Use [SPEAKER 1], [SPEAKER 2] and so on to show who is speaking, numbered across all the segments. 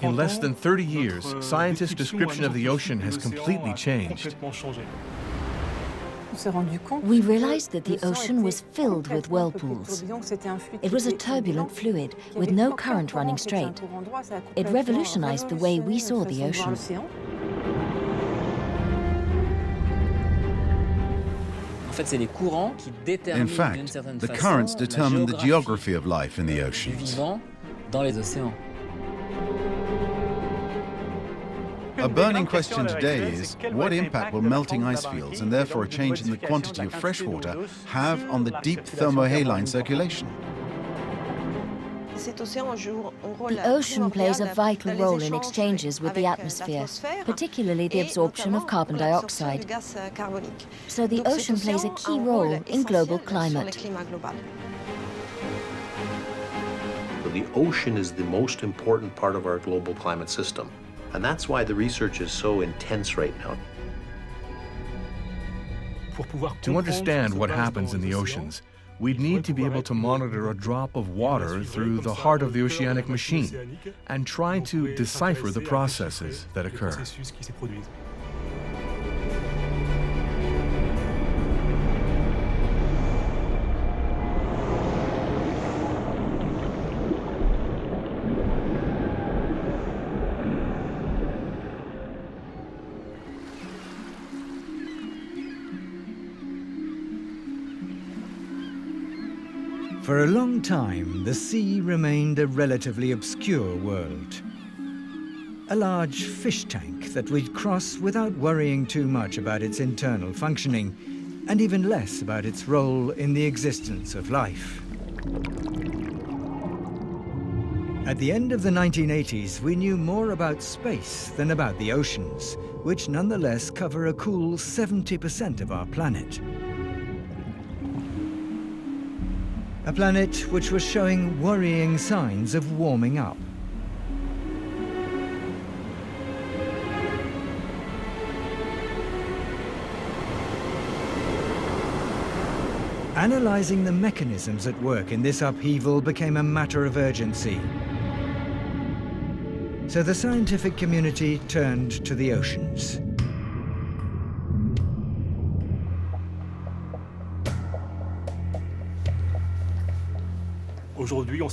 [SPEAKER 1] In less than 30 years, scientists' description of the ocean has completely changed.
[SPEAKER 2] We realized that the ocean was filled with whirlpools. It was a turbulent fluid with no current running straight. It revolutionized the way we saw the ocean.
[SPEAKER 3] In fact, the currents determine the geography of life in the oceans. A burning question today is, what impact will melting ice fields, and therefore a change in the quantity of fresh water, have on the deep thermohaline circulation?
[SPEAKER 2] The ocean plays a vital role in exchanges with the atmosphere, particularly the absorption of carbon dioxide. So the ocean plays a key role in global climate.
[SPEAKER 4] The ocean is the most important part of our global climate system. And that's why the research is so intense right now.
[SPEAKER 1] To understand what happens in the oceans, we'd need to be able to monitor a drop of water through the heart of the oceanic machine and try to decipher the processes that occur.
[SPEAKER 5] For a long time, the sea remained a relatively obscure world. A large fish tank that we'd cross without worrying too much about its internal functioning, and even less about its role in the existence of life. At the end of the 1980s, we knew more about space than about the oceans, which nonetheless cover a cool 70% of our planet. A planet which was showing worrying signs of warming up. Analyzing the mechanisms at work in this upheaval became a matter of urgency. So the scientific community turned to the oceans.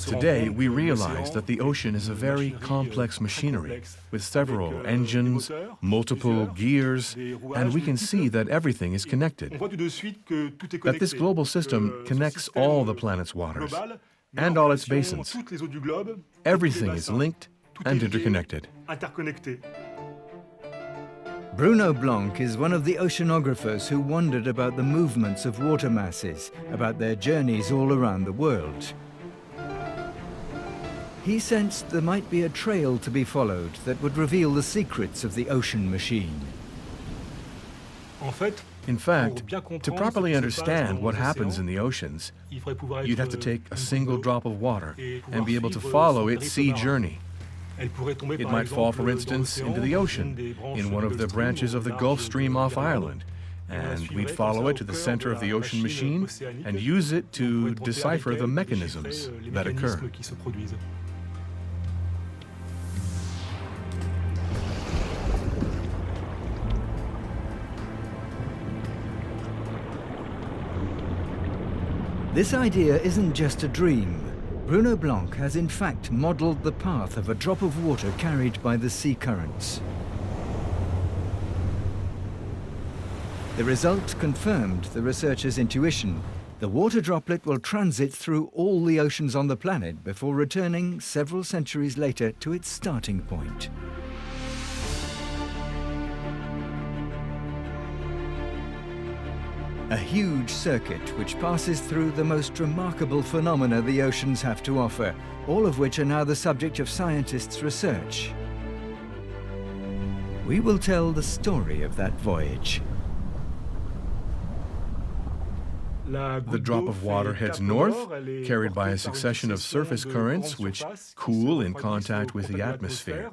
[SPEAKER 1] Today, we realize that the ocean is a very complex machinery with several engines, multiple gears, and we can see that everything is connected. That this global system connects all the planet's waters and all its basins. Everything is linked and interconnected.
[SPEAKER 5] Bruno Blanc is one of the oceanographers who wondered about the movements of water masses, about their journeys all around the world. He sensed there might be a trail to be followed that would reveal the secrets of the ocean machine.
[SPEAKER 1] In fact, to properly understand what happens in the oceans, you'd have to take a single drop of water and be able to follow its sea journey. It might fall, for instance, into the ocean, in one of the branches of the Gulf Stream off Ireland, and we'd follow it to the center of the ocean machine and use it to decipher the mechanisms that occur.
[SPEAKER 5] This idea isn't just a dream. Bruno Blanc has in fact modeled the path of a drop of water carried by the sea currents. The result confirmed the researcher's intuition. The water droplet will transit through all the oceans on the planet before returning several centuries later to its starting point. A huge circuit which passes through the most remarkable phenomena the oceans have to offer, all of which are now the subject of scientists' research. We will tell the story of that voyage.
[SPEAKER 1] The drop of water heads north, carried by a succession of surface currents which cool in contact with the atmosphere.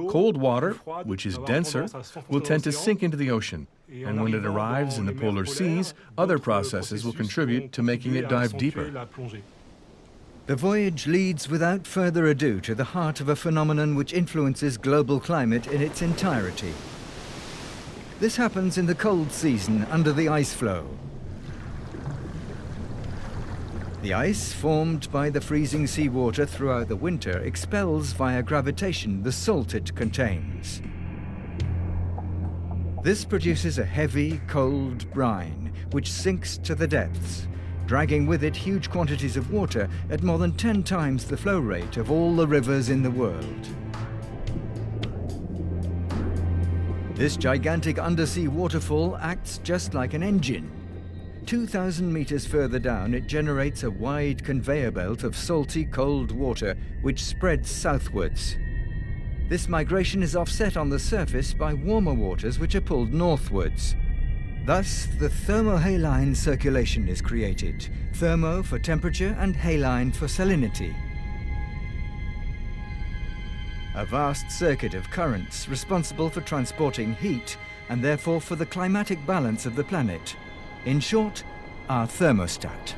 [SPEAKER 1] Cold water, which is denser, will tend to sink into the ocean, and when it arrives in the polar seas, other processes will contribute to making it dive deeper.
[SPEAKER 5] The voyage leads without further ado to the heart of a phenomenon which influences global climate in its entirety. This happens in the cold season under the ice flow. The ice formed by the freezing seawater throughout the winter expels via gravitation the salt it contains. This produces a heavy, cold brine which sinks to the depths, dragging with it huge quantities of water at more than 10 times the flow rate of all the rivers in the world. This gigantic undersea waterfall acts just like an engine. 2,000 meters further down, it generates a wide conveyor belt of salty, cold water which spreads southwards. This migration is offset on the surface by warmer waters which are pulled northwards. Thus, the thermohaline circulation is created, thermo for temperature and haline for salinity. A vast circuit of currents responsible for transporting heat and therefore for the climatic balance of the planet. In short, our thermostat.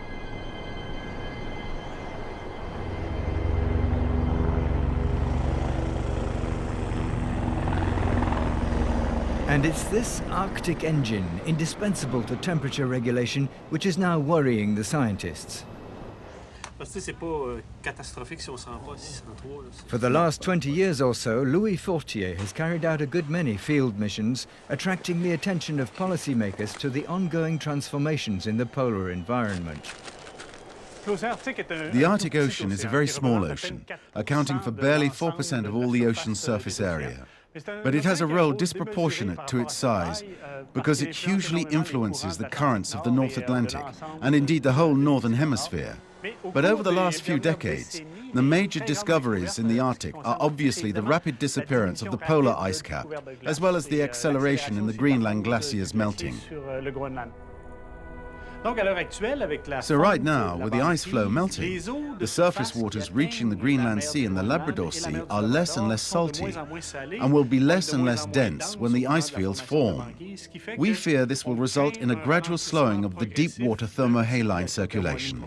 [SPEAKER 5] And it's this Arctic engine, indispensable to temperature regulation, which is now worrying the scientists. For the last 20 years or so, Louis Fortier has carried out a good many field missions, attracting the attention of policymakers to the ongoing transformations in the polar environment.
[SPEAKER 3] The Arctic Ocean is a very small ocean, accounting for barely 4% of all the ocean's surface area. But it has a role disproportionate to its size because it hugely influences the currents of the North Atlantic and indeed the whole Northern Hemisphere. But over the last few decades, the major discoveries in the Arctic are obviously the rapid disappearance of the polar ice cap, as well as the acceleration in the Greenland glaciers melting. So right now, with the ice flow melting, the surface waters reaching the Greenland Sea and the Labrador Sea are less and less salty and will be less and less dense when the ice fields form. We fear this will result in a gradual slowing of the deep water thermohaline circulation.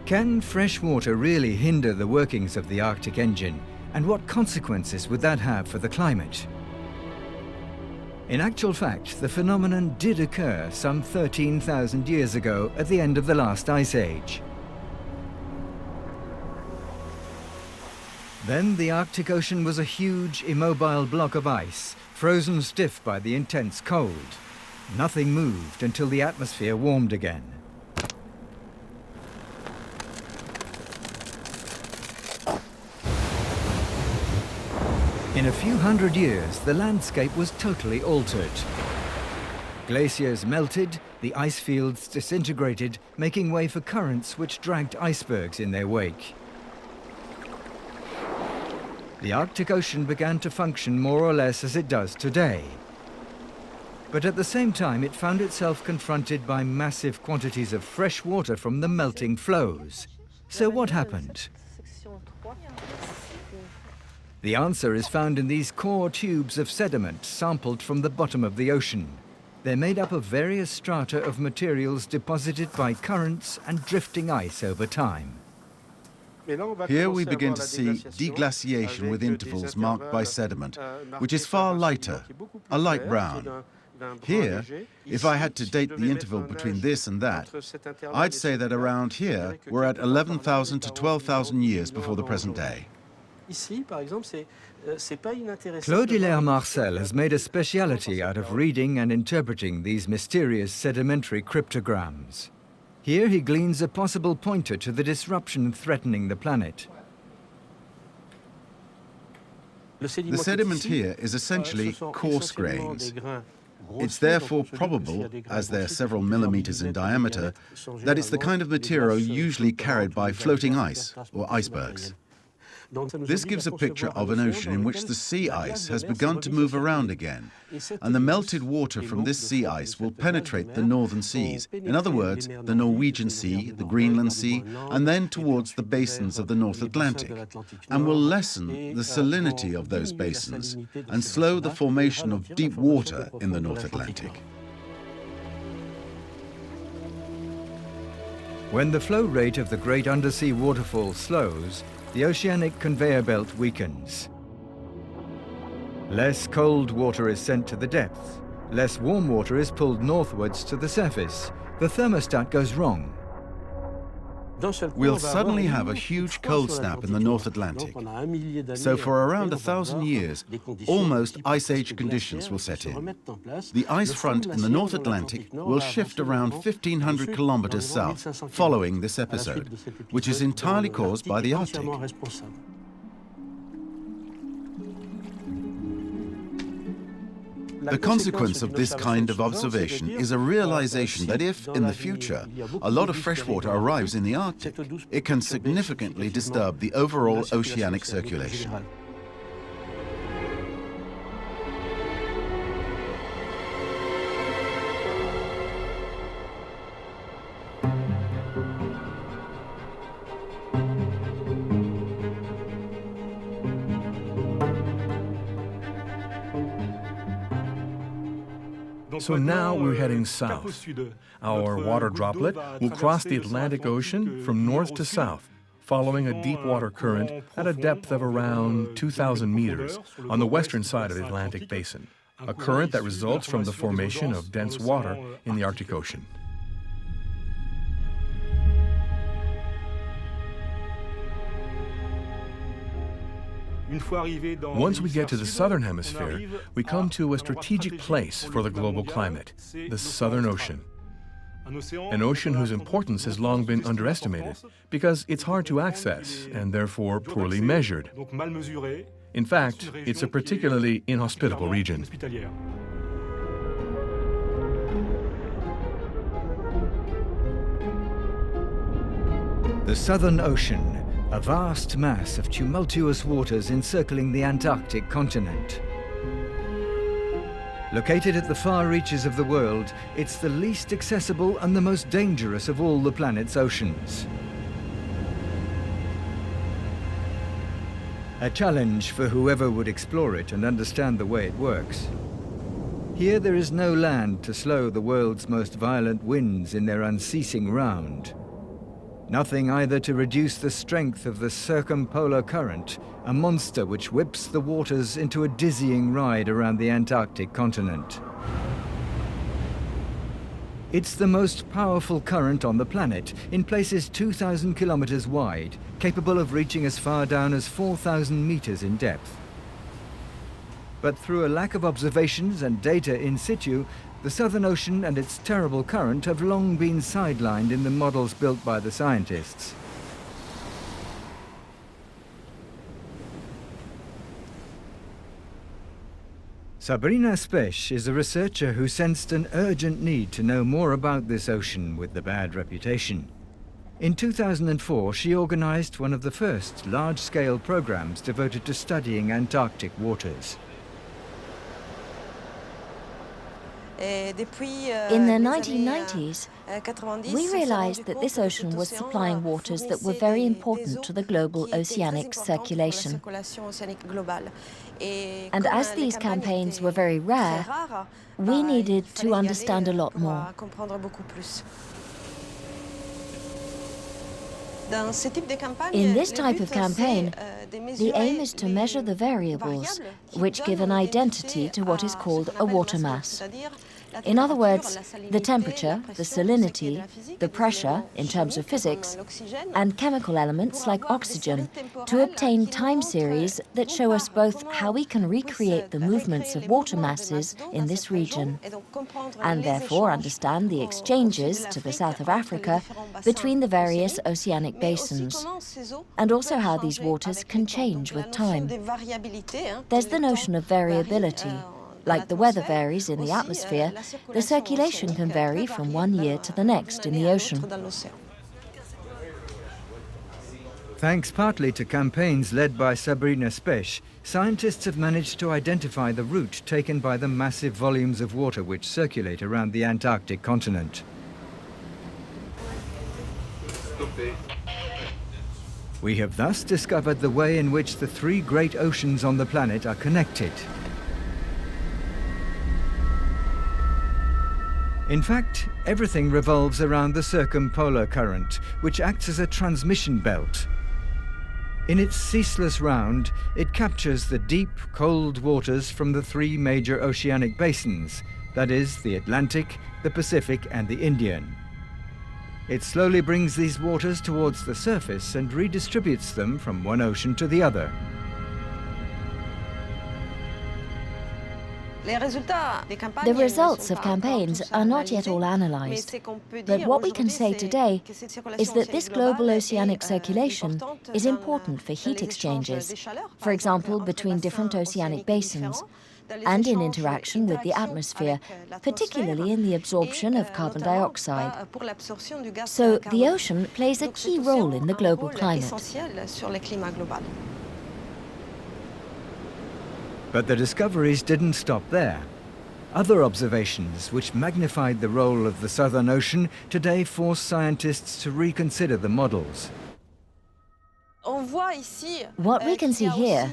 [SPEAKER 5] Can fresh water really hinder the workings of the Arctic engine? And what consequences would that have for the climate? In actual fact, the phenomenon did occur some 13,000 years ago at the end of the last ice age. Then the Arctic Ocean was a huge, immobile block of ice, frozen stiff by the intense cold. Nothing moved until the atmosphere warmed again. In a few hundred years, the landscape was totally altered. Glaciers melted, the ice fields disintegrated, making way for currents which dragged icebergs in their wake. The Arctic Ocean began to function more or less as it does today. But at the same time, it found itself confronted by massive quantities of fresh water from the melting flows. So what happened? The answer is found in these core tubes of sediment sampled from the bottom of the ocean. They're made up of various strata of materials deposited by currents and drifting ice over time.
[SPEAKER 3] Here we begin to see deglaciation with intervals marked by sediment, which is far lighter, a light brown. Here, if I had to date the interval between this and that, I'd say that around here we're at 11,000 to 12,000 years before the present day.
[SPEAKER 5] Claude Marcel has made a speciality out of reading and interpreting these mysterious sedimentary cryptograms. Here he gleans a possible pointer to the disruption threatening the planet.
[SPEAKER 3] The sediment here is essentially coarse grains. It's therefore probable, as they're several millimeters in diameter, that it's the kind of material usually carried by floating ice or icebergs. This gives a picture of an ocean in which the sea ice has begun to move around again, and the melted water from this sea ice will penetrate the northern seas, in other words, the Norwegian Sea, the Greenland Sea, and then towards the basins of the North Atlantic, and will lessen the salinity of those basins and slow the formation of deep water in the North Atlantic.
[SPEAKER 5] When the flow rate of the great undersea waterfall slows, the oceanic conveyor belt weakens. Less cold water is sent to the depth. Less warm water is pulled northwards to the surface. The thermostat goes wrong.
[SPEAKER 3] We'll suddenly have a huge cold snap in the North Atlantic. So for around 1,000 years, almost Ice Age conditions will set in. The ice front in the North Atlantic will shift around 1,500 kilometers south following this episode, which is entirely caused by the Arctic. The consequence of this kind of observation is a realization that if, in the future, a lot of fresh water arrives in the Arctic, it can significantly disturb the overall oceanic circulation.
[SPEAKER 1] So now we're heading south. Our water droplet will cross the Atlantic Ocean from north to south, following a deep water current at a depth of around 2,000 meters on the western side of the Atlantic Basin, a current that results from the formation of dense water in the Arctic Ocean. Once we get to the southern hemisphere, we come to a strategic place for the global climate, the Southern Ocean. An ocean whose importance has long been underestimated because it's hard to access and therefore poorly measured. In fact, it's a particularly inhospitable region.
[SPEAKER 5] The Southern Ocean, a vast mass of tumultuous waters encircling the Antarctic continent. Located at the far reaches of the world, it's the least accessible and the most dangerous of all the planet's oceans. A challenge for whoever would explore it and understand the way it works. Here there is no land to slow the world's most violent winds in their unceasing round. Nothing either to reduce the strength of the circumpolar current, a monster which whips the waters into a dizzying ride around the Antarctic continent. It's the most powerful current on the planet, in places 2,000 kilometers wide, capable of reaching as far down as 4,000 meters in depth. But through a lack of observations and data in situ, the Southern Ocean and its terrible current have long been sidelined in the models built by the scientists. Sabrina Spesh is a researcher who sensed an urgent need to know more about this ocean with the bad reputation. In 2004, she organized one of the first large-scale programs devoted to studying Antarctic waters.
[SPEAKER 2] In the 1990s, we realized that this ocean was supplying waters that were very important to the global oceanic circulation. And as these campaigns were very rare, we needed to understand a lot more. In this type of campaign, the aim is to measure the variables which give an identity to what is called a water mass. In other words, the temperature, the salinity, the pressure in terms of physics, and chemical elements like oxygen, to obtain time series that show us both how we can recreate the movements of water masses in this region, and therefore understand the exchanges to the south of Africa between the various oceanic basins, and also how these waters can change with time. There's the notion of variability. Like the weather varies in the atmosphere, the circulation can vary from one year to the next in the ocean.
[SPEAKER 5] Thanks partly to campaigns led by Sabrina Spesh, scientists have managed to identify the route taken by the massive volumes of water which circulate around the Antarctic continent. We have thus discovered the way in which the three great oceans on the planet are connected. In fact, everything revolves around the circumpolar current, which acts as a transmission belt. In its ceaseless round, it captures the deep, cold waters from the three major oceanic basins, that is, the Atlantic, the Pacific, and the Indian. It slowly brings these waters towards the surface and redistributes them from one ocean to the other.
[SPEAKER 2] The results of campaigns are not yet all analysed, but what we can say today is that this global oceanic circulation is important for heat exchanges, for example, between different oceanic basins, and in interaction with the atmosphere, particularly in the absorption of carbon dioxide. So the ocean plays a key role in the global climate.
[SPEAKER 5] But the discoveries didn't stop there. Other observations which magnified the role of the Southern Ocean today force scientists to reconsider the models.
[SPEAKER 2] What we can see here,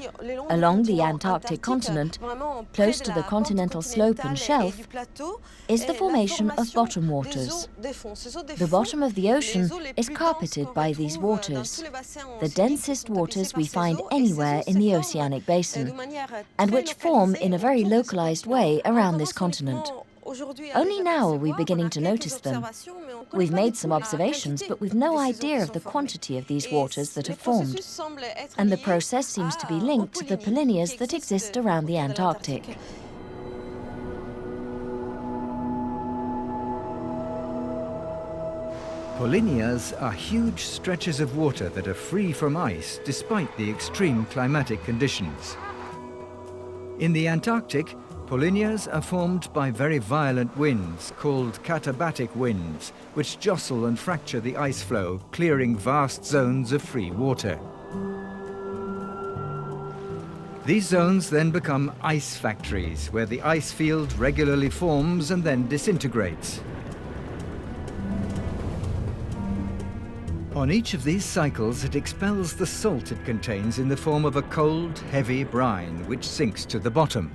[SPEAKER 2] along the Antarctic continent, close to the continental slope and shelf, is the formation of bottom waters. The bottom of the ocean is carpeted by these waters, the densest waters we find anywhere in the oceanic basin, and which form in a very localized way around this continent. Only now are we beginning to notice them. We've made some observations, but we've no idea of the quantity of these waters that have formed. And the process seems to be linked to the polynyas that exist around the Antarctic.
[SPEAKER 5] Polynyas are huge stretches of water that are free from ice despite the extreme climatic conditions. In the Antarctic, polynyas are formed by very violent winds called katabatic winds, which jostle and fracture the ice flow, clearing vast zones of free water. These zones then become ice factories, where the ice field regularly forms and then disintegrates. On each of these cycles, it expels the salt it contains in the form of a cold, heavy brine, which sinks to the bottom.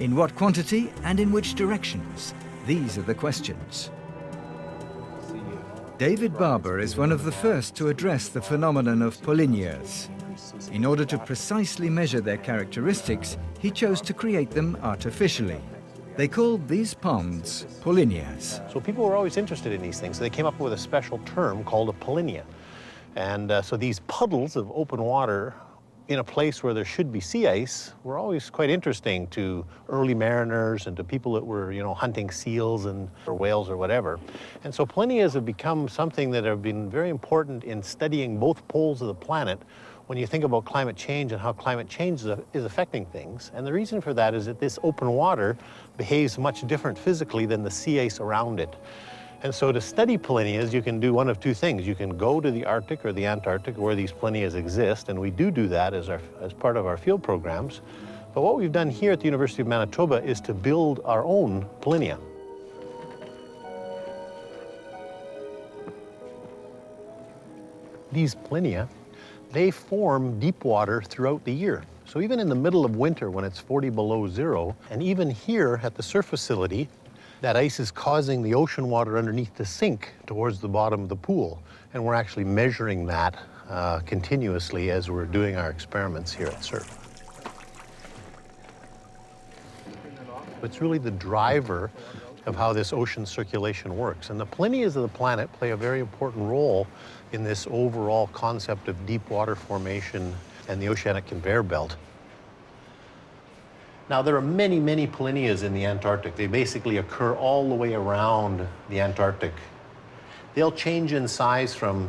[SPEAKER 5] In what quantity and in which directions? These are the questions. David Barber is one of the first to address the phenomenon of polynyas. In order to precisely measure their characteristics, he chose to create them artificially. They called these ponds polynyas.
[SPEAKER 4] So people were always interested in these things, so they came up with a special term called a polynya. And so these puddles of open water in a place where there should be sea ice were always quite interesting to early mariners and to people that were, hunting seals or whales or whatever. And so polynyas have become something that have been very important in studying both poles of the planet when you think about climate change and how climate change is affecting things. And the reason for that is that this open water behaves much different physically than the sea ice around it. And so to study polynyas, you can do one of two things. You can go to the Arctic or the Antarctic where these polynyas exist, and we do that as part of our field programs. But what we've done here at the University of Manitoba is to build our own polynya. These polynya, they form deep water throughout the year. So even in the middle of winter when it's 40 below zero, and even here at the surf facility, that ice is causing the ocean water underneath to sink towards the bottom of the pool. And we're actually measuring that continuously as we're doing our experiments here at SURF. It's really the driver of how this ocean circulation works. And the polynyas of the planet play a very important role in this overall concept of deep water formation and the oceanic conveyor belt. Now, there are many, many polynyas in the Antarctic. They basically occur all the way around the Antarctic. They'll change in size from,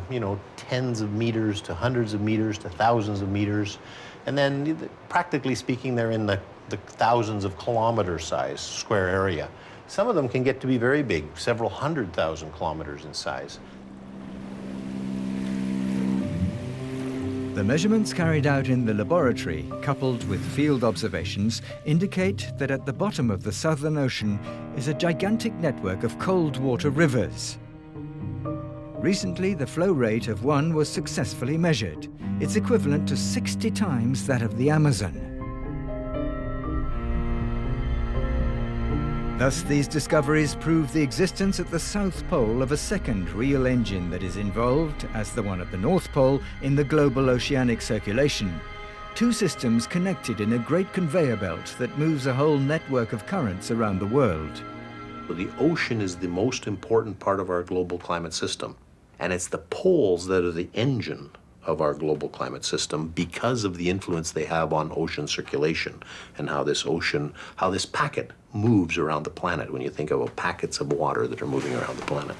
[SPEAKER 4] tens of meters to hundreds of meters to thousands of meters. And then, practically speaking, they're in the thousands of kilometer size square area. Some of them can get to be very big, several 100,000 kilometers in size.
[SPEAKER 5] The measurements carried out in the laboratory, coupled with field observations, indicate that at the bottom of the Southern Ocean is a gigantic network of cold water rivers. Recently, the flow rate of one was successfully measured. It's equivalent to 60 times that of the Amazon. Thus, these discoveries prove the existence at the South Pole of a second real engine that is involved, as the one at the North Pole, in the global oceanic circulation. Two systems connected in a great conveyor belt that moves a whole network of currents around the world.
[SPEAKER 6] The ocean is the most important part of our global climate system, and it's the poles that are the engine of our global climate system because of the influence they have on ocean circulation and how this packet moves around the planet when you think about packets of water that are moving around the planet.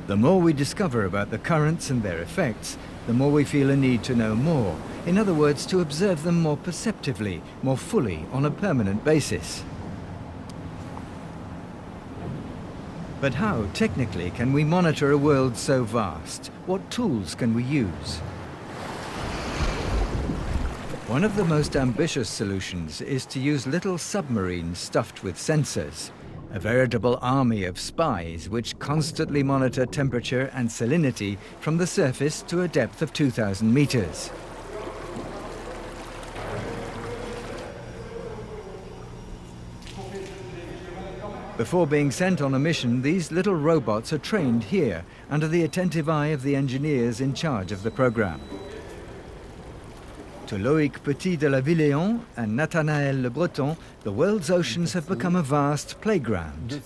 [SPEAKER 5] The more we discover about the currents and their effects, the more we feel a need to know more. In other words, to observe them more perceptively, more fully, on a permanent basis. But how, technically, can we monitor a world so vast? What tools can we use? One of the most ambitious solutions is to use little submarines stuffed with sensors, a veritable army of spies which constantly monitor temperature and salinity from the surface to a depth of 2,000 meters. Before being sent on a mission, these little robots are trained here, under the attentive eye of the engineers in charge of the program. To Loïc Petit de la Villéon and Nathanaël Le Breton, the world's oceans have become a vast playground.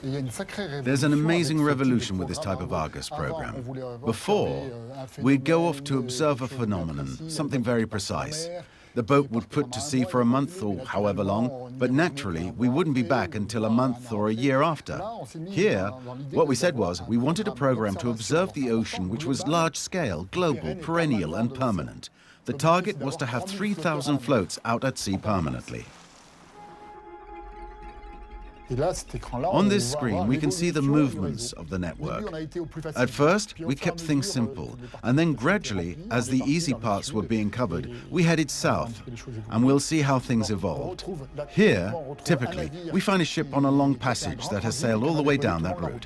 [SPEAKER 3] There's an amazing revolution with this type of Argus program. Before, we'd go off to observe a phenomenon, something very precise. The boat would put to sea for a month or however long, but naturally we wouldn't be back until a month or a year after. Here, what we said was we wanted a program to observe the ocean which was large-scale, global, perennial and permanent. The target was to have 3,000 floats out at sea permanently. On this screen, we can see the movements of the network. At first, we kept things simple, and then gradually, as the easy parts were being covered, we headed south, and we'll see how things evolved. Here, typically, we find a ship on a long passage that has sailed all the way down that route.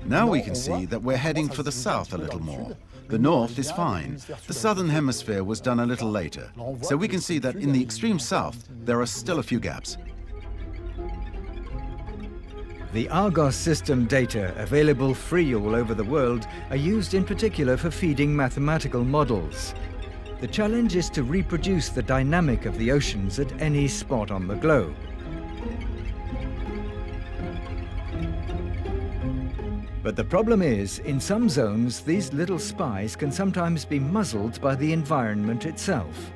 [SPEAKER 3] Now we can see that we're heading for the south a little more. The north is fine. The southern hemisphere was done a little later. So we can see that in the extreme south, there are still a few gaps.
[SPEAKER 5] The Argos system data, available free all over the world, are used in particular for feeding mathematical models. The challenge is to reproduce the dynamic of the oceans at any spot on the globe. But the problem is, in some zones, these little spies can sometimes be muzzled by the environment itself.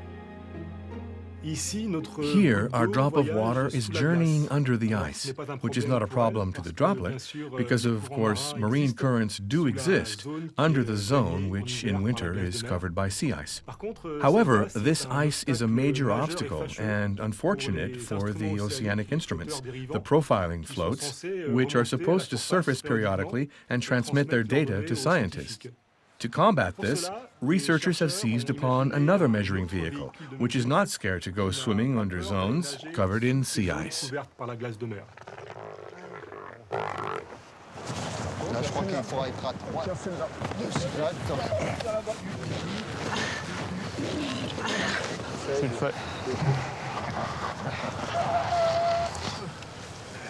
[SPEAKER 1] Here, our drop of water is journeying under the ice, which is not a problem to the droplet, because of course marine currents do exist under the zone which in winter is covered by sea ice. However, this ice is a major obstacle and unfortunate for the oceanic instruments, the profiling floats, which are supposed to surface periodically and transmit their data to scientists. To combat this, researchers have seized upon another measuring vehicle, which is not scared to go swimming under zones covered in sea ice.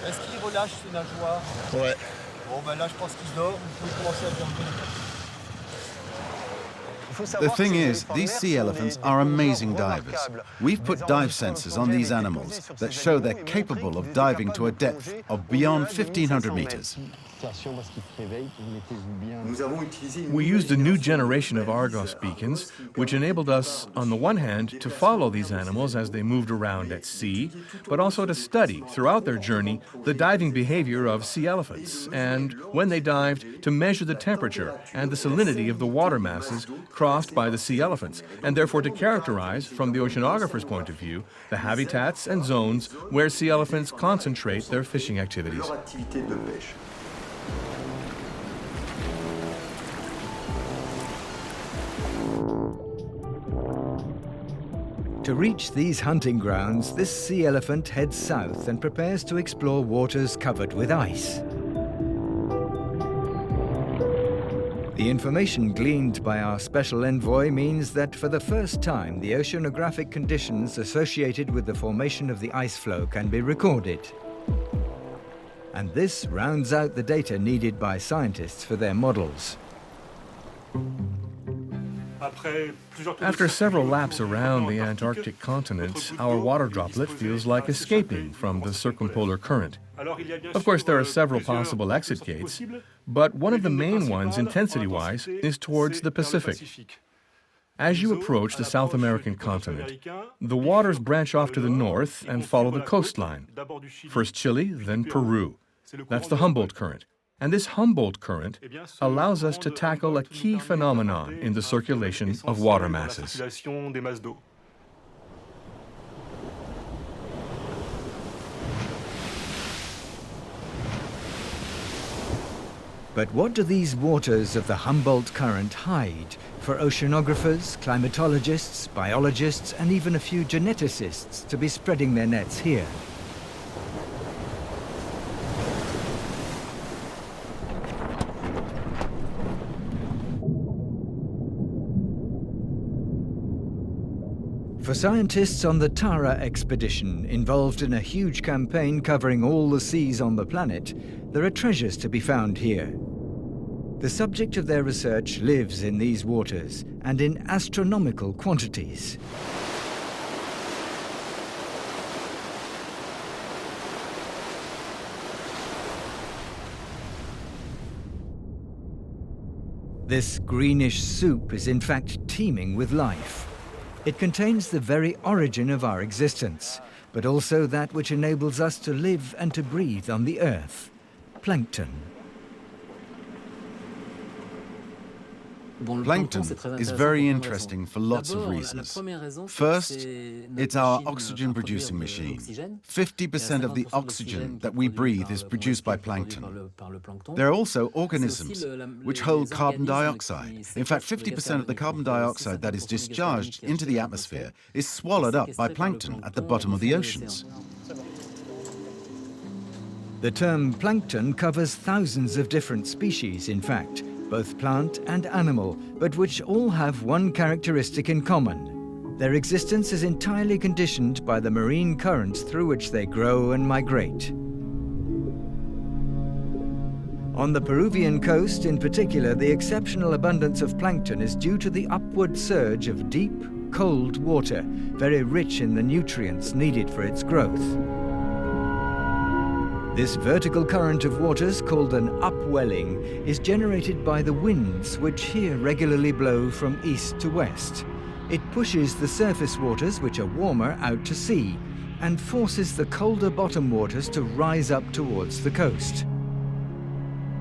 [SPEAKER 7] Est-ce qu'il relâche ses nageoires? Ouais. Bon, ben là, je pense qu'il dort. Vous pouvez commencer à dormir.
[SPEAKER 3] The thing is, these sea elephants are amazing divers. We've put dive sensors on these animals that show they're capable of diving to a depth of beyond 1,500 meters.
[SPEAKER 1] We used a new generation of Argos beacons, which enabled us, on the one hand, to follow these animals as they moved around at sea, but also to study, throughout their journey, the diving behavior of sea elephants, and, when they dived, to measure the temperature and the salinity of the water masses crossed by the sea elephants, and therefore to characterize, from the oceanographer's point of view, the habitats and zones where sea elephants concentrate their fishing activities.
[SPEAKER 5] To reach these hunting grounds, this sea elephant heads south and prepares to explore waters covered with ice. The information gleaned by our special envoy means that for the first time the oceanographic conditions associated with the formation of the ice flow can be recorded. And this rounds out the data needed by scientists for their models.
[SPEAKER 1] After several laps around the Antarctic continent, our water droplet feels like escaping from the circumpolar current. Of course, there are several possible exit gates, but one of the main ones, intensity-wise, is towards the Pacific. As you approach the South American continent, the waters branch off to the north and follow the coastline. First Chile, then Peru. That's the Humboldt Current. And this Humboldt Current allows us to tackle a key phenomenon in the circulation of water masses.
[SPEAKER 5] But what do these waters of the Humboldt Current hide for oceanographers, climatologists, biologists, and even a few geneticists to be spreading their nets here? For scientists on the Tara expedition, involved in a huge campaign covering all the seas on the planet, there are treasures to be found here. The subject of their research lives in these waters, and in astronomical quantities. This greenish soup is in fact teeming with life. It contains the very origin of our existence, but also that which enables us to live and to breathe on the Earth: plankton.
[SPEAKER 3] Plankton is very interesting for lots of reasons. First, it's our oxygen-producing machine. 50% of the oxygen that we breathe is produced by plankton. There are also organisms which hold carbon dioxide. In fact, 50% of the carbon dioxide that is discharged into the atmosphere is swallowed up by plankton at the bottom of the oceans.
[SPEAKER 5] The term plankton covers thousands of different species, in fact, both plant and animal, but which all have one characteristic in common. Their existence is entirely conditioned by the marine currents through which they grow and migrate. On the Peruvian coast, in particular, the exceptional abundance of plankton is due to the upward surge of deep, cold water, very rich in the nutrients needed for its growth. This vertical current of waters, called an upwelling, is generated by the winds which here regularly blow from east to west. It pushes the surface waters, which are warmer, out to sea, and forces the colder bottom waters to rise up towards the coast.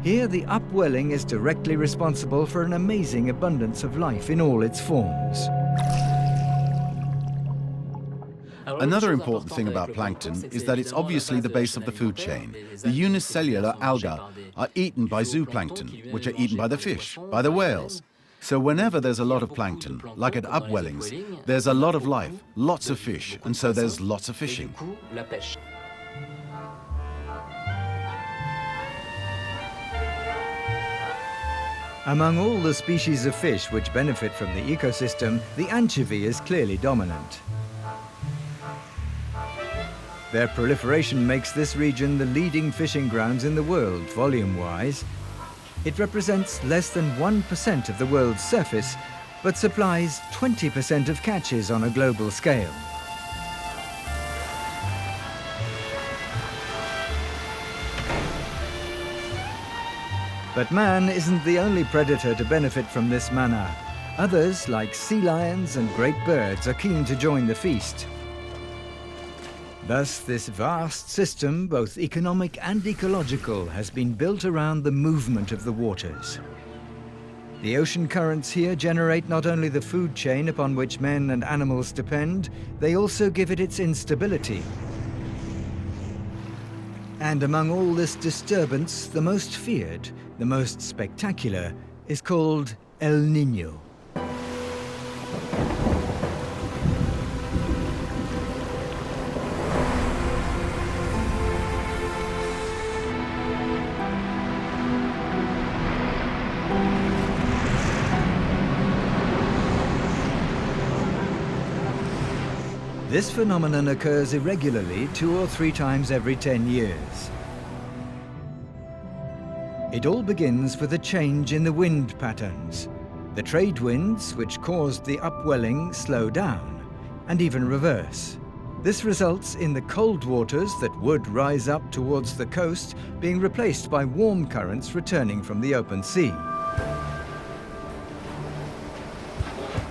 [SPEAKER 5] Here, the upwelling is directly responsible for an amazing abundance of life in all its forms.
[SPEAKER 3] Another important thing about plankton is that it's obviously the base of the food chain. The unicellular algae are eaten by zooplankton, which are eaten by the fish, by the whales. So whenever there's a lot of plankton, like at upwellings, there's a lot of life, lots of fish, and so there's lots of fishing.
[SPEAKER 5] Among all the species of fish which benefit from the ecosystem, the anchovy is clearly dominant. Their proliferation makes this region the leading fishing grounds in the world, volume-wise. It represents less than 1% of the world's surface, but supplies 20% of catches on a global scale. But man isn't the only predator to benefit from this manna. Others, like sea lions and great birds, are keen to join the feast. Thus, this vast system, both economic and ecological, has been built around the movement of the waters. The ocean currents here generate not only the food chain upon which men and animals depend, they also give it its instability. And among all this disturbance, the most feared, the most spectacular, is called El Niño. This phenomenon occurs irregularly 2 or 3 times every 10 years. It all begins with a change in the wind patterns. The trade winds, which caused the upwelling, slow down and even reverse. This results in the cold waters that would rise up towards the coast being replaced by warm currents returning from the open sea.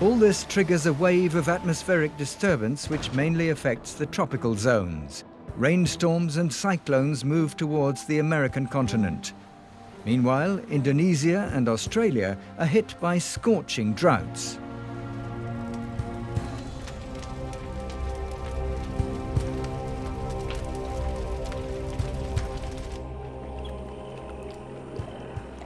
[SPEAKER 5] All this triggers a wave of atmospheric disturbance which mainly affects the tropical zones. Rainstorms and cyclones move towards the American continent. Meanwhile, Indonesia and Australia are hit by scorching droughts.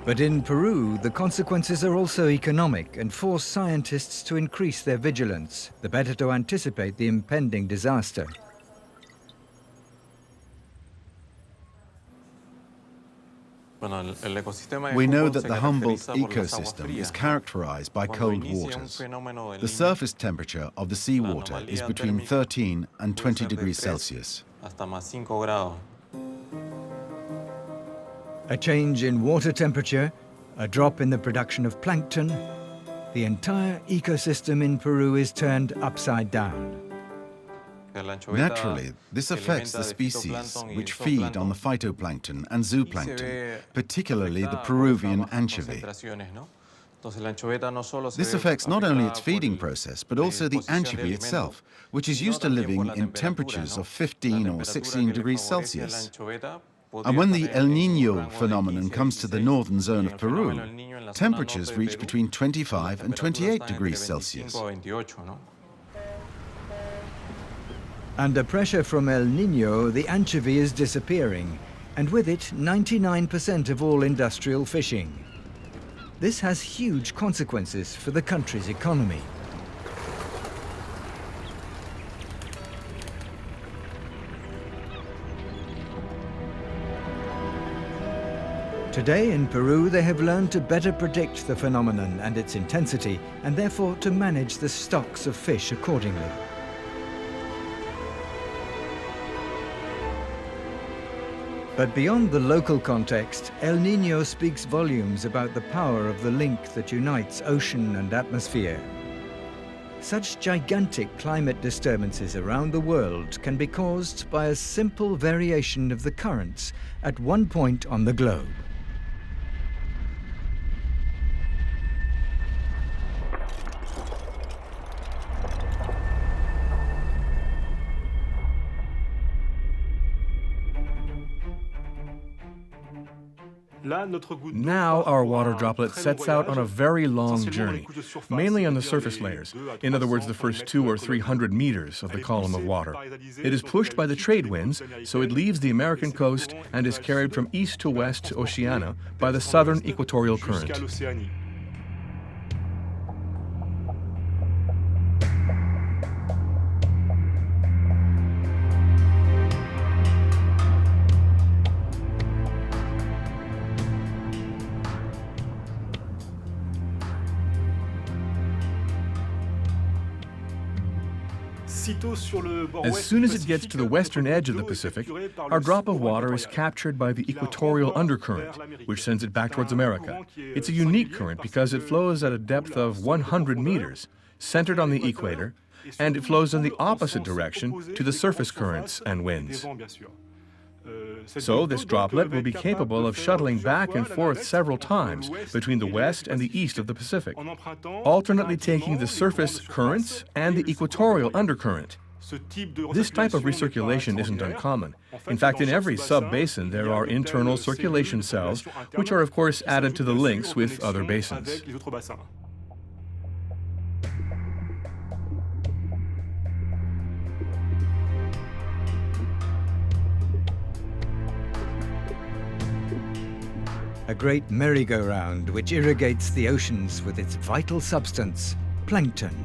[SPEAKER 5] But in Peru, the consequences are also economic and force scientists to increase their vigilance, the better to anticipate the impending disaster.
[SPEAKER 3] We know that the Humboldt ecosystem is characterized by cold waters. The surface temperature of the seawater is between 13 and 20 degrees Celsius.
[SPEAKER 5] A change in water temperature, a drop in the production of plankton, the entire ecosystem in Peru is turned upside down.
[SPEAKER 3] Naturally, this affects the species which feed on the phytoplankton and zooplankton, particularly the Peruvian anchovy. This affects not only its feeding process, but also the anchovy itself, which is used to living in temperatures of 15 or 16 degrees Celsius. And when the El Niño phenomenon comes to the northern zone of Peru, temperatures reach between 25 and 28 degrees Celsius.
[SPEAKER 5] Under pressure from El Niño, the anchovy is disappearing, and with it 99% of all industrial fishing. This has huge consequences for the country's economy. Today in Peru, they have learned to better predict the phenomenon and its intensity, and therefore to manage the stocks of fish accordingly. But beyond the local context, El Niño speaks volumes about the power of the link that unites ocean and atmosphere. Such gigantic climate disturbances around the world can be caused by a simple variation of the currents at one point on the globe.
[SPEAKER 1] Now our water droplet sets out on a very long journey, mainly on the surface layers, in other words, the first 200 or 300 meters of the column of water. It is pushed by the trade winds, so it leaves the American coast and is carried from east to west to Oceania by the southern equatorial current. As soon as it gets to the western edge of the Pacific, our drop of water is captured by the equatorial undercurrent, which sends it back towards America. It's a unique current because it flows at a depth of 100 meters, centered on the equator, and it flows in the opposite direction to the surface currents and winds. So this droplet will be capable of shuttling back and forth several times between the west and the east of the Pacific, alternately taking the surface currents and the equatorial undercurrent. This type of recirculation isn't uncommon. In fact, in every sub-basin there are internal circulation cells, which are of course added to the links with other basins.
[SPEAKER 5] A great merry-go-round which irrigates the oceans with its vital substance, plankton.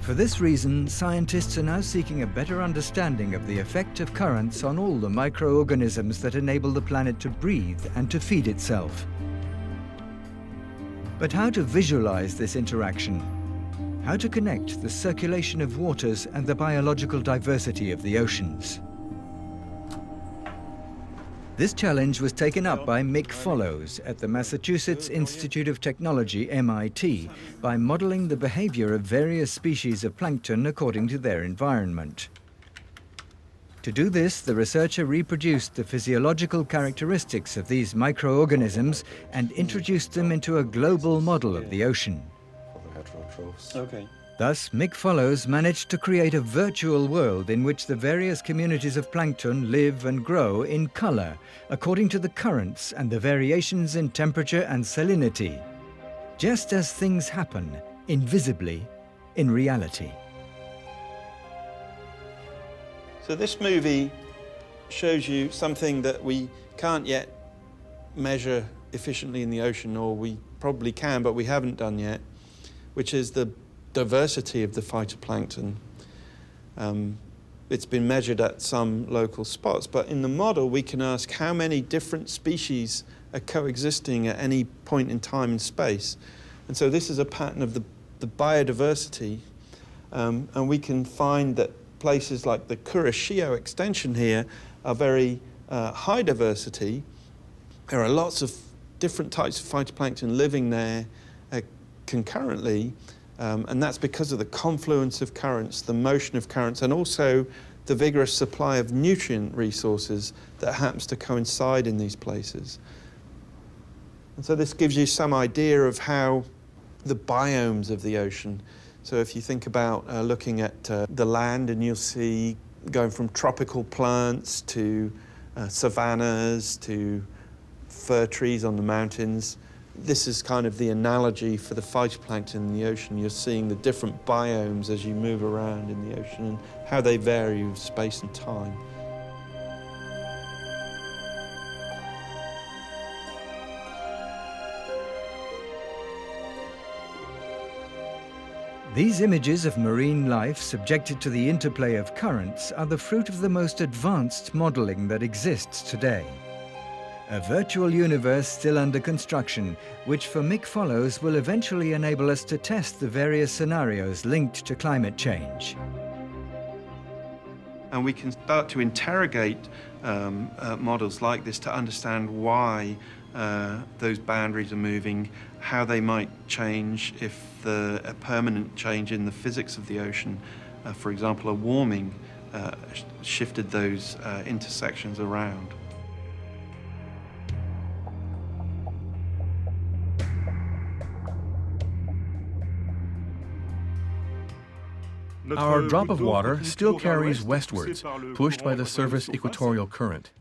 [SPEAKER 5] For this reason, scientists are now seeking a better understanding of the effect of currents on all the microorganisms that enable the planet to breathe and to feed itself. But how to visualize this interaction? how to connect the circulation of waters and the biological diversity of the oceans. This challenge was taken up by Mick Follows at the Massachusetts Institute of Technology, MIT, by modeling the behavior of various species of plankton according to their environment. To do this, the researcher reproduced the physiological characteristics of these microorganisms and introduced them into a global model of the ocean.
[SPEAKER 7] Okay.
[SPEAKER 5] Thus, Mick Follows managed to create a virtual world in which the various communities of plankton live and grow in color, according to the currents and the variations in temperature and salinity, just as things happen invisibly in reality.
[SPEAKER 8] So this movie shows you something that we can't yet measure efficiently in the ocean, or we probably can, but we haven't done yet, which is the diversity of the phytoplankton. It's been measured at some local spots, but in the model we can ask how many different species are coexisting at any point in time and space. And so this is a pattern of the biodiversity, and we can find that places like the Kuroshio extension here are very high diversity. There are lots of different types of phytoplankton living there concurrently, and that's because of the confluence of currents, the motion of currents, and also the vigorous supply of nutrient resources that happens to coincide in these places. And so this gives you some idea of how the biomes of the ocean. So if you think about looking at the land, and you'll see going from tropical plants to savannas to fir trees on the mountains. This is kind of the analogy for the phytoplankton in the ocean. You're seeing the different biomes as you move around in the ocean and how they vary with space and time.
[SPEAKER 5] These images of marine life subjected to the interplay of currents are the fruit of the most advanced modeling that exists today. A virtual universe still under construction, which for Mick Follows will eventually enable us to test the various scenarios linked to climate change.
[SPEAKER 8] And we can start to interrogate models like this to understand why those boundaries are moving, how they might change if a permanent change in the physics of the ocean, for example, a warming, shifted those intersections around.
[SPEAKER 1] Our drop of water still carries westwards, pushed by the surface equatorial current.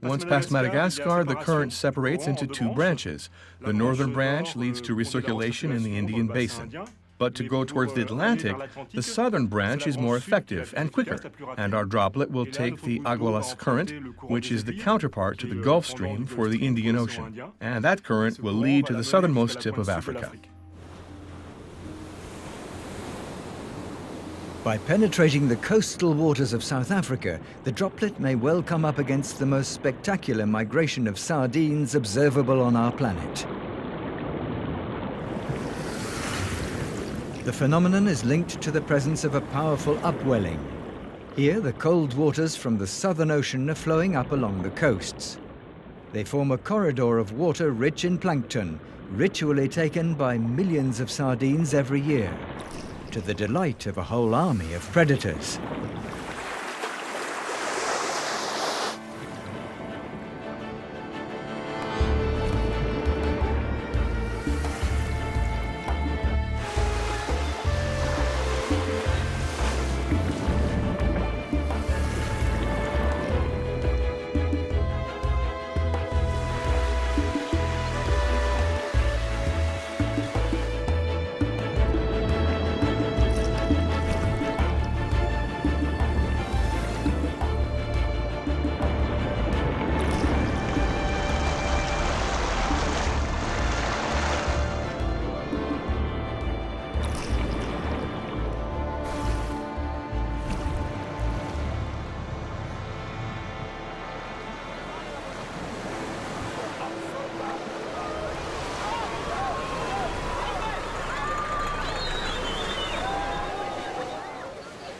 [SPEAKER 1] Once past Madagascar, the current separates into two branches. The northern branch leads to recirculation in the Indian Basin. But to go towards the Atlantic, the southern branch is more effective and quicker, and our droplet will take the Aguilas current, which is the counterpart to the Gulf Stream for the Indian Ocean, and that current will lead to the southernmost tip of Africa.
[SPEAKER 5] By penetrating the coastal waters of South Africa, the droplet may well come up against the most spectacular migration of sardines observable on our planet. The phenomenon is linked to the presence of a powerful upwelling. Here, the cold waters from the Southern Ocean are flowing up along the coasts. They form a corridor of water rich in plankton, ritually taken by millions of sardines every year, to the delight of a whole army of predators.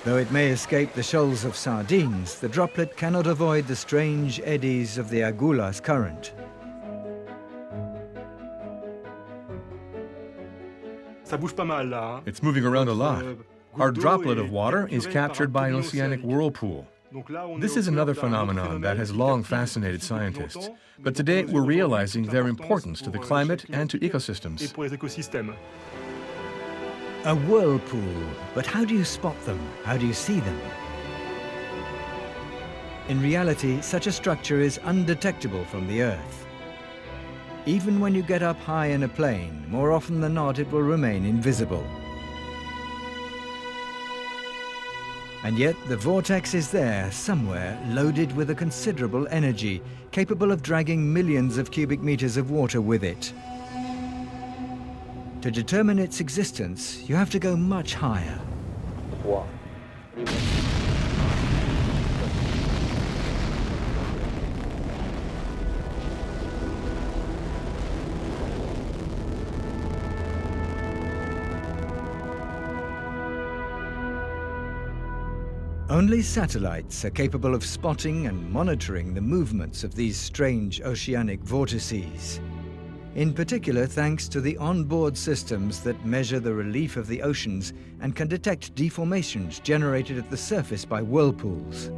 [SPEAKER 5] Though it may escape the shoals of sardines, the droplet cannot avoid the strange eddies of the Agulhas current.
[SPEAKER 1] It's moving around a lot. Our droplet of water is captured by an oceanic whirlpool. This is another phenomenon that has long fascinated scientists, but today we're realizing their importance to the climate and to ecosystems.
[SPEAKER 5] A whirlpool, but how do you spot them? How do you see them? In reality, such a structure is undetectable from the Earth. Even when you get up high in a plane, more often than not it will remain invisible. And yet the vortex is there somewhere, loaded with a considerable energy, capable of dragging millions of cubic meters of water with it. To determine its existence, you have to go much higher. Only satellites are capable of spotting and monitoring the movements of these strange oceanic vortices. In particular, thanks to the onboard systems that measure the relief of the oceans and can detect deformations generated at the surface by whirlpools.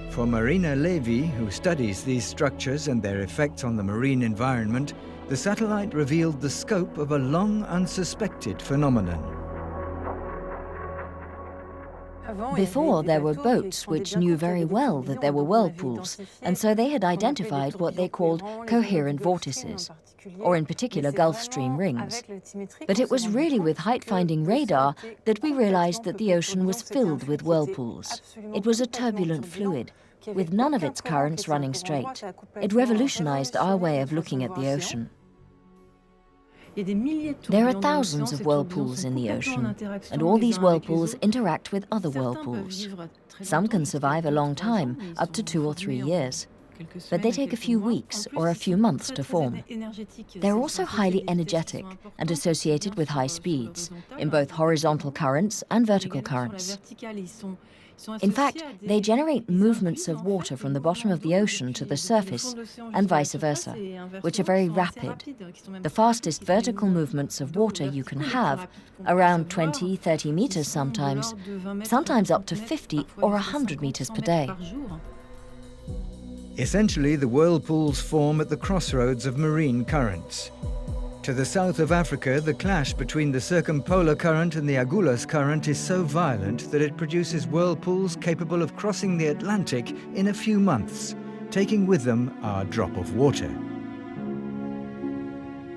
[SPEAKER 5] For Marina Levy, who studies these structures and their effects on the marine environment, the satellite revealed the scope of a long unsuspected phenomenon.
[SPEAKER 2] Before, there were boats which knew very well that there were whirlpools, and so they had identified what they called coherent vortices, or in particular Gulf Stream rings. But it was really with height-finding radar that we realized that the ocean was filled with whirlpools. It was a turbulent fluid, with none of its currents running straight. It revolutionized our way of looking at the ocean. There are thousands of whirlpools in the ocean, and all these whirlpools interact with other whirlpools. Some can survive a long time, up to 2 or 3 years, but they take a few weeks or a few months to form. They're also highly energetic and associated with high speeds, in both horizontal currents and vertical currents. In fact, they generate movements of water from the bottom of the ocean to the surface and vice versa, which are very rapid. The fastest vertical movements of water you can have, around 20, 30 meters sometimes up to 50 or 100 meters per day.
[SPEAKER 5] Essentially, the whirlpools form at the crossroads of marine currents. To the south of Africa, the clash between the circumpolar current and the Agulhas current is so violent that it produces whirlpools capable of crossing the Atlantic in a few months, taking with them our drop of water.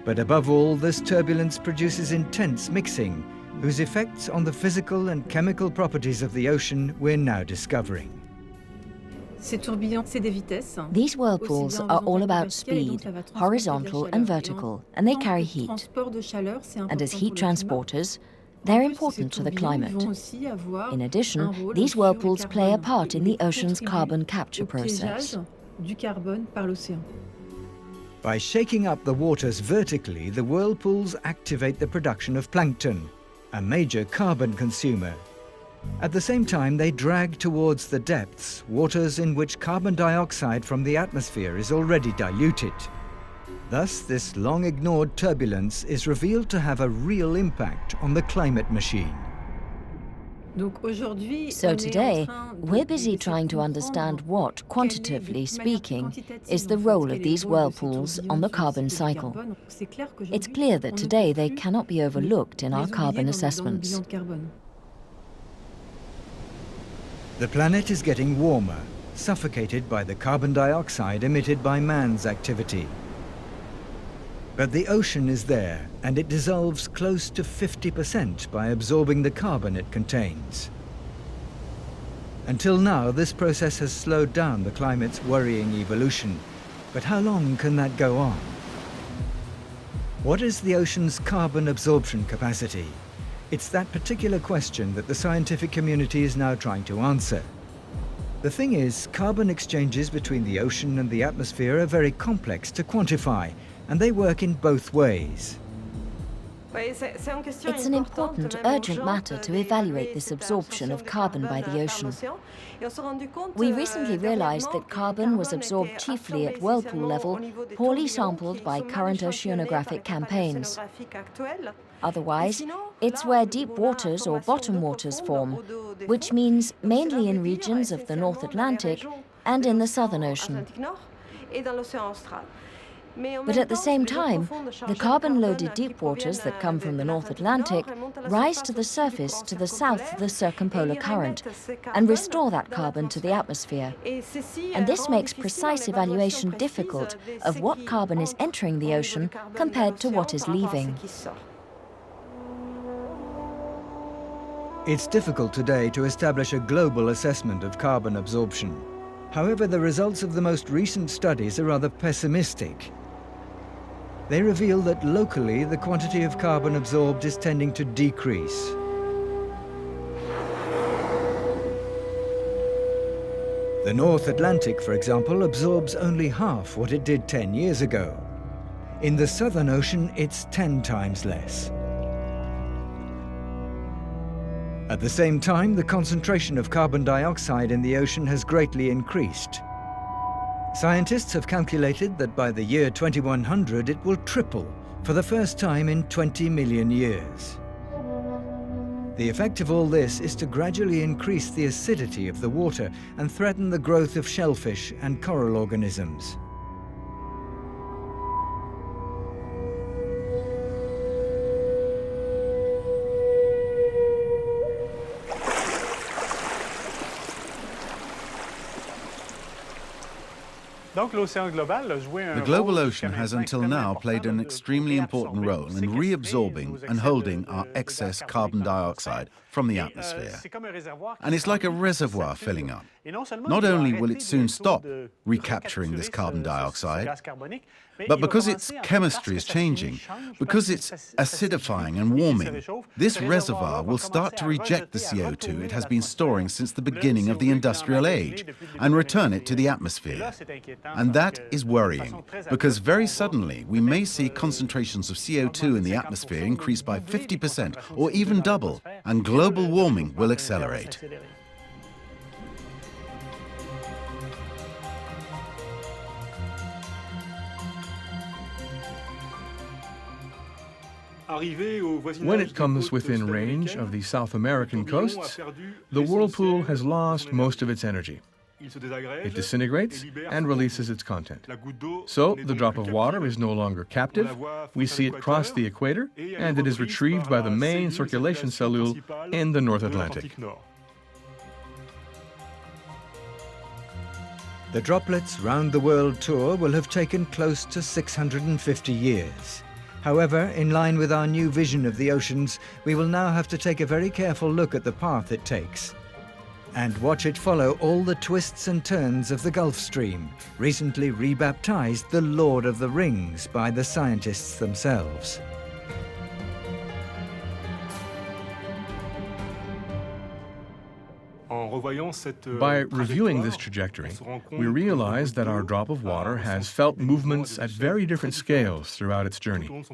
[SPEAKER 5] But above all, this turbulence produces intense mixing, whose effects on the physical and chemical properties of the ocean we're now discovering.
[SPEAKER 2] These whirlpools are all about speed, horizontal and vertical, and they carry heat. And as heat transporters, they're important to the climate. In addition, these whirlpools play a part in the ocean's carbon capture process.
[SPEAKER 5] By shaking up the waters vertically, the whirlpools activate the production of plankton, a major carbon consumer. At the same time, they drag towards the depths waters in which carbon dioxide from the atmosphere is already diluted. Thus, this long-ignored turbulence is revealed to have a real impact on the climate machine.
[SPEAKER 2] So today, we're busy trying to understand what, quantitatively speaking, is the role of these whirlpools on the carbon cycle. It's clear that today they cannot be overlooked in our carbon assessments.
[SPEAKER 5] The planet is getting warmer, suffocated by the carbon dioxide emitted by man's activity. But the ocean is there, and it dissolves close to 50% by absorbing the carbon it contains. Until now, this process has slowed down the climate's worrying evolution. But how long can that go on? What is the ocean's carbon absorption capacity? It's that particular question that the scientific community is now trying to answer. The thing is, carbon exchanges between the ocean and the atmosphere are very complex to quantify, and they work in both ways.
[SPEAKER 2] It's an important, urgent matter to evaluate this absorption of carbon by the ocean. We recently realized that carbon was absorbed chiefly at whirlpool level, poorly sampled by current oceanographic campaigns. Otherwise, it's where deep waters or bottom waters form, which means mainly in regions of the North Atlantic and in the Southern Ocean. But at the same time, the carbon-loaded deep waters that come from the North Atlantic rise to the surface to the south of the circumpolar current and restore that carbon to the atmosphere. And this makes precise evaluation difficult of what carbon is entering the ocean compared to what is leaving.
[SPEAKER 5] It's difficult today to establish a global assessment of carbon absorption. However, the results of the most recent studies are rather pessimistic. They reveal that locally the quantity of carbon absorbed is tending to decrease. The North Atlantic, for example, absorbs only half what it did 10 years ago. In the Southern Ocean, it's 10 times less. At the same time, the concentration of carbon dioxide in the ocean has greatly increased. Scientists have calculated that by the year 2100 it will triple for the first time in 20 million years. The effect of all this is to gradually increase the acidity of the water and threaten the growth of shellfish and coral organisms.
[SPEAKER 3] The global ocean has until now played an extremely important role in reabsorbing and holding our excess carbon dioxide from the atmosphere. And it's like a reservoir filling up. Not only will it soon stop recapturing this carbon dioxide, but because its chemistry is changing, because it's acidifying and warming, this reservoir will start to reject the CO2 it has been storing since the beginning of the industrial age and return it to the atmosphere. And that is worrying, because very suddenly we may see concentrations of CO2 in the atmosphere increase by 50% or even double, and global warming will accelerate.
[SPEAKER 1] When it comes within range of the South American coasts, the whirlpool has lost most of its energy. It disintegrates and releases its content. So the drop of water is no longer captive, we see it cross the equator, and it is retrieved by the main circulation cellule in the North Atlantic.
[SPEAKER 5] The Droplets Round the World tour will have taken close to 650 years. However, in line with our new vision of the oceans, we will now have to take a very careful look at the path it takes and watch it follow all the twists and turns of the Gulf Stream, recently rebaptized the Lord of the Rings by the scientists themselves.
[SPEAKER 1] By reviewing this trajectory, we realize that our drop of water has felt movements at very different scales throughout its journey.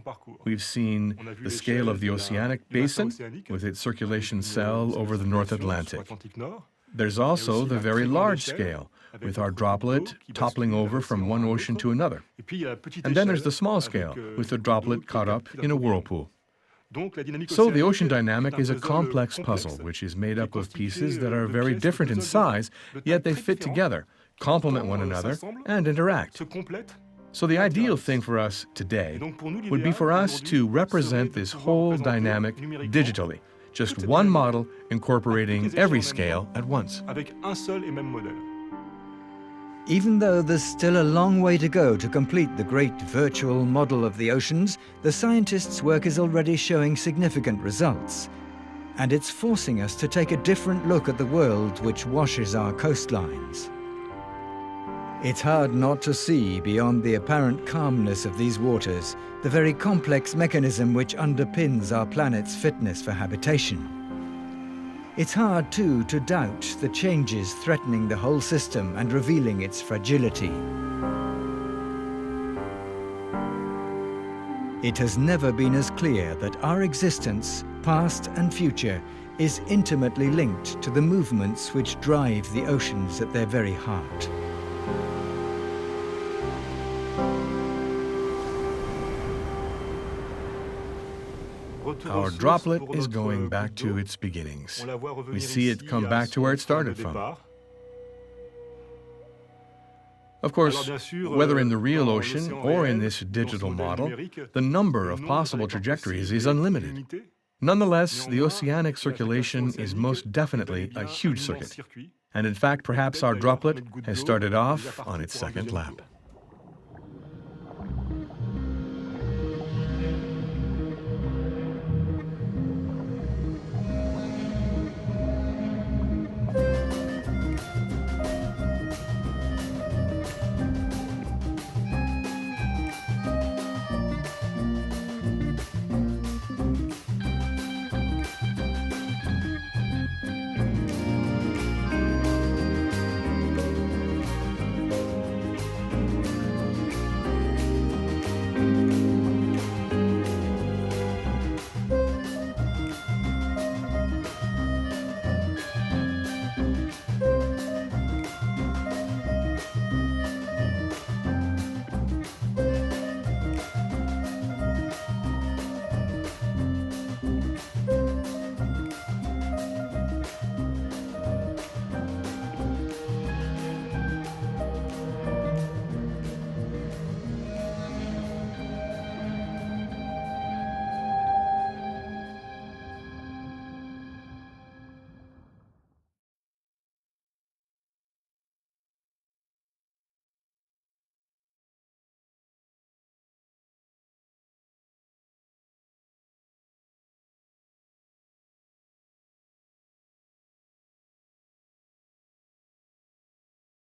[SPEAKER 1] We've seen the scale of the oceanic basin with its circulation cell over the North Atlantic. There's also the very large scale, with our droplet toppling over from one ocean to another. And then there's the small scale, with the droplet caught up in a whirlpool. So the ocean dynamic is a complex puzzle, which is made up of pieces that are very different in size, yet they fit together, complement one another, and interact. So the ideal thing for us today would be for us to represent this whole dynamic digitally, just one model incorporating every scale at once.
[SPEAKER 5] Even though there's still a long way to go to complete the great virtual model of the oceans, the scientists' work is already showing significant results. And it's forcing us to take a different look at the world which washes our coastlines. It's hard not to see, beyond the apparent calmness of these waters, the very complex mechanism which underpins our planet's fitness for habitation. It's hard, too, to doubt the changes threatening the whole system and revealing its fragility. It has never been as clear that our existence, past and future, is intimately linked to the movements which drive the oceans at their very heart.
[SPEAKER 1] Our droplet is going back to its beginnings. We see it come back to where it started from. Of course, whether in the real ocean or in this digital model, the number of possible trajectories is unlimited. Nonetheless, the oceanic circulation is most definitely a huge circuit. And in fact, perhaps our droplet has started off on its second lap.